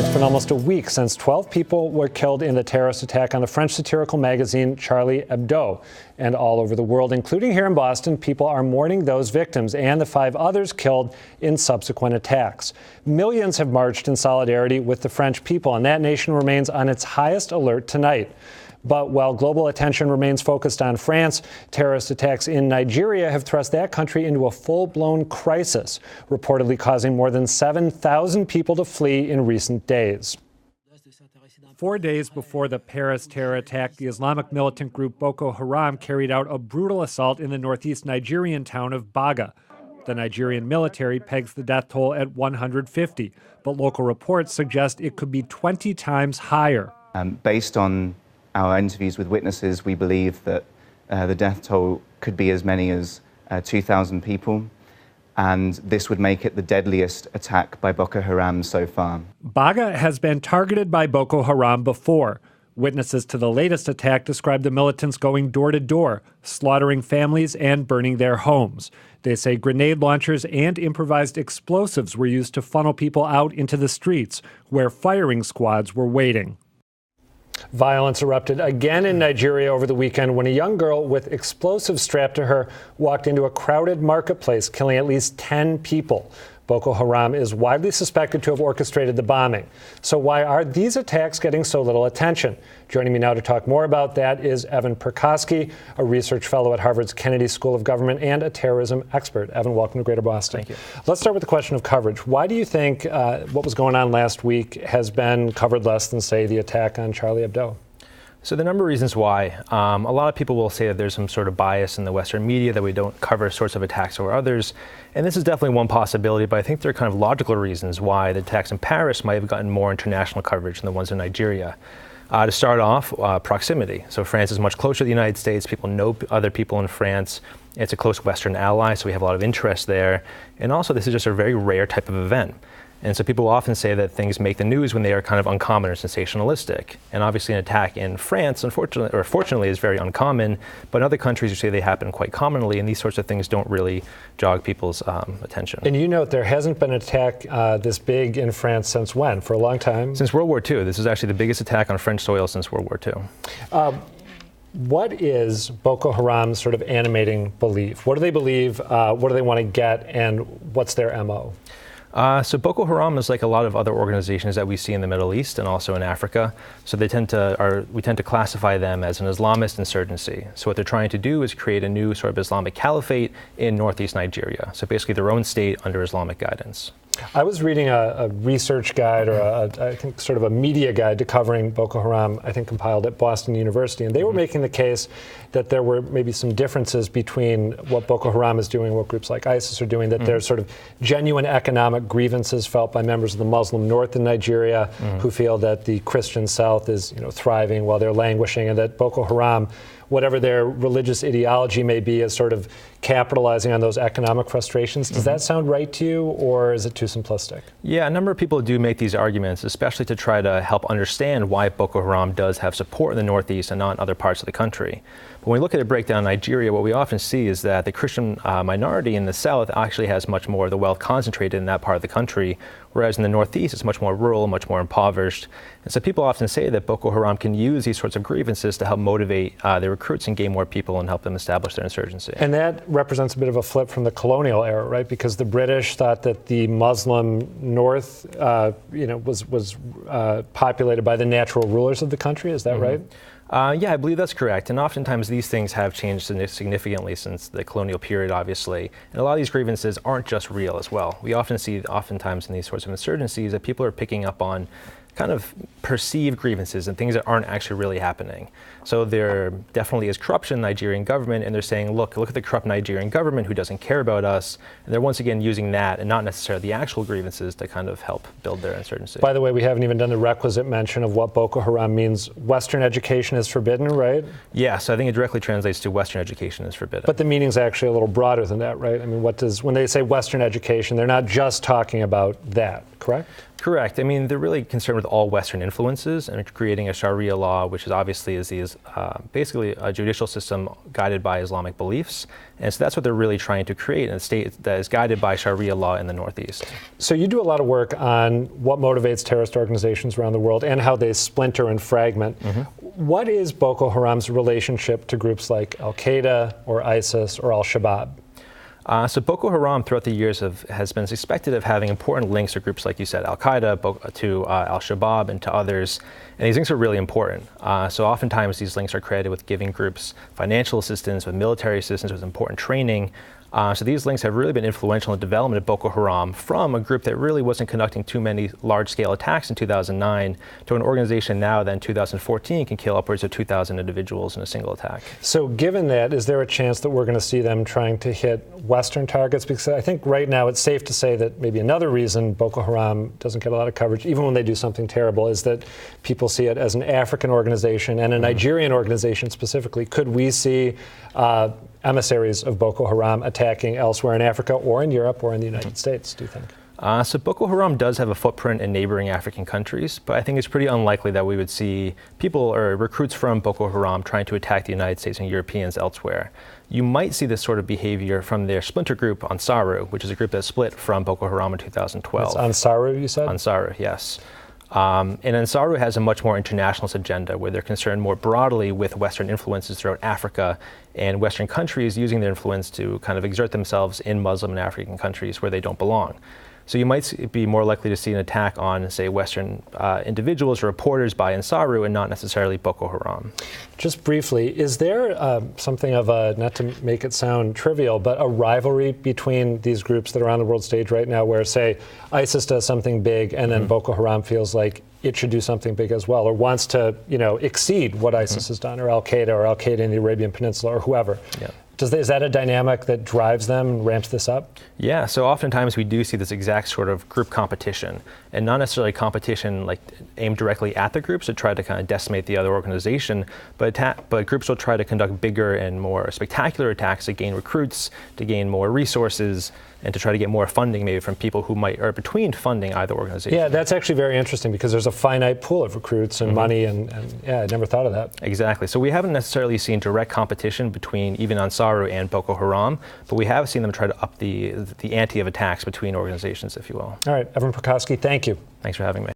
It's been almost a week since 12 people were killed in the terrorist attack on the French satirical magazine Charlie Hebdo. And all over the world, including here in Boston, people are mourning those victims and the 5 others killed in subsequent attacks. Millions have marched in solidarity with the French people, and that nation remains on its highest alert tonight. But while global attention remains focused on France, terrorist attacks in Nigeria have thrust that country into a full-blown crisis, reportedly causing more than 7,000 people to flee in recent days. 4 days before the Paris terror attack, the Islamic militant group Boko Haram carried out a brutal assault in the northeast Nigerian town of Baga. The Nigerian military pegs the death toll at 150, but local reports suggest it could be 20 times higher. Based on our interviews with witnesses, we believe that the death toll could be as many as 2,000 people, and this would make it the deadliest attack by Boko Haram so far. Baga has been targeted by Boko Haram before. Witnesses to the latest attack describe the militants going door to door, slaughtering families and burning their homes. They say grenade launchers and improvised explosives were used to funnel people out into the streets, where firing squads were waiting. Violence erupted again in Nigeria over the weekend when a young girl with explosives strapped to her walked into a crowded marketplace, killing at least 10 people. Boko Haram is widely suspected to have orchestrated the bombing. So why are these attacks getting so little attention? Joining me now to talk more about that is Evan Perkosky, a research fellow at Harvard's Kennedy School of Government and a terrorism expert. Evan, welcome to Greater Boston. Thank you. Let's start with the question of coverage. Why do you think what was going on last week has been covered less than, say, the attack on Charlie Hebdo? So there are a number of reasons why. A lot of people will say that there's some sort of bias in the Western media, that we don't cover sorts of attacks over others. And this is definitely one possibility, but I think there are kind of logical reasons why the attacks in Paris might have gotten more international coverage than the ones in Nigeria. To start off, proximity. So France is much closer to the United States. People know other people in France. It's a close Western ally, so we have a lot of interest there. And also, this is just a very rare type of event. And so people often say that things make the news when they are kind of uncommon or sensationalistic. And obviously an attack in France, fortunately, is very uncommon. But in other countries, you say they happen quite commonly, and these sorts of things don't really jog people's attention. And you note there hasn't been an attack this big in France since when? For a long time? Since World War II. This is actually the biggest attack on French soil since World War II. What is Boko Haram's sort of animating belief? What do they believe? What do they want to get? And what's their MO? So Boko Haram is like a lot of other organizations that we see in the Middle East and also in Africa. So we tend to classify them as an Islamist insurgency. So what they're trying to do is create a new sort of Islamic caliphate in northeast Nigeria. So basically their own state under Islamic guidance. I was reading a research guide, or I think sort of a media guide to covering Boko Haram, I think compiled at Boston University, and they were making the case that there were maybe some differences between what Boko Haram is doing and what groups like ISIS are doing, that there's sort of genuine economic grievances felt by members of the Muslim North in Nigeria who feel that the Christian South is, thriving while they're languishing, and that Boko Haram, whatever their religious ideology may be, is sort of capitalizing on those economic frustrations. Does that sound right to you, or is it too simplistic? Yeah, a number of people do make these arguments, especially to try to help understand why Boko Haram does have support in the Northeast and not in other parts of the country. But when we look at a breakdown in Nigeria, what we often see is that the Christian minority in the South actually has much more of the wealth concentrated in that part of the country, whereas in the Northeast it's much more rural, much more impoverished. And so people often say that Boko Haram can use these sorts of grievances to help motivate their recruits and gain more people and help them establish their insurgency. And that represents a bit of a flip from the colonial era, right? Because the British thought that the Muslim North, was populated by the natural rulers of the country. Is that right? Yeah, I believe that's correct. And oftentimes these things have changed significantly since the colonial period, obviously. And a lot of these grievances aren't just real as well. We often see, oftentimes in these sorts of insurgencies, that people are picking up on kind of perceived grievances and things that aren't actually really happening. So there definitely is corruption in the Nigerian government, and they're saying, look at the corrupt Nigerian government who doesn't care about us. And they're once again using that and not necessarily the actual grievances to kind of help build their insurgency. By the way, we haven't even done the requisite mention of what Boko Haram means. Western education is forbidden, right? Yeah, so I think it directly translates to Western education is forbidden. But the meaning's actually a little broader than that, right? I mean, when they say Western education, they're not just talking about that, correct? Correct. I mean, they're really concerned with all Western influences and creating a Sharia law, which is obviously basically a judicial system guided by Islamic beliefs. And so that's what they're really trying to create, a state that is guided by Sharia law in the Northeast. So you do a lot of work on what motivates terrorist organizations around the world and how they splinter and fragment. What is Boko Haram's relationship to groups like Al-Qaeda or ISIS or Al-Shabaab? So Boko Haram throughout the years has been suspected of having important links to groups like you said, Al-Qaeda, to Al-Shabaab and to others. And these links are really important. So oftentimes these links are credited with giving groups financial assistance, with military assistance, with important training. So these links have really been influential in the development of Boko Haram from a group that really wasn't conducting too many large-scale attacks in 2009 to an organization now that in 2014 can kill upwards of 2,000 individuals in a single attack. So given that, is there a chance that we're going to see them trying to hit Western targets? Because I think right now it's safe to say that maybe another reason Boko Haram doesn't get a lot of coverage, even when they do something terrible, is that people see it as an African organization and a Nigerian organization specifically. Could we see emissaries of Boko Haram attacking elsewhere in Africa or in Europe or in the United States, do you think? So Boko Haram does have a footprint in neighboring African countries, but I think it's pretty unlikely that we would see people or recruits from Boko Haram trying to attack the United States and Europeans elsewhere. You might see this sort of behavior from their splinter group, Ansaru, which is a group that split from Boko Haram in 2012. It's Ansaru, you said? Ansaru, yes. And Ansaru has a much more internationalist agenda where they're concerned more broadly with Western influences throughout Africa and Western countries using their influence to kind of exert themselves in Muslim and African countries where they don't belong. So you might be more likely to see an attack on, say, Western individuals or reporters by Ansaru and not necessarily Boko Haram. Just briefly, is there something of a, not to make it sound trivial, but a rivalry between these groups that are on the world stage right now where, say, ISIS does something big and then Boko Haram feels like it should do something big as well, or wants to, exceed what ISIS has done, or Al-Qaeda in the Arabian Peninsula, or whoever? Yeah. Is that a dynamic that drives them and ramps this up? Yeah, so oftentimes we do see this exact sort of group competition, and not necessarily competition like aimed directly at the groups to try to kind of decimate the other organization, but groups will try to conduct bigger and more spectacular attacks to gain recruits, to gain more resources, and to try to get more funding maybe from people who are between funding either organization. Yeah, that's actually very interesting because there's a finite pool of recruits and money, and yeah, I never thought of that. Exactly. So we haven't necessarily seen direct competition between even Ansaru and Boko Haram, but we have seen them try to up the ante of attacks between organizations, if you will. All right, Evan Prokowski, thank you. Thanks for having me.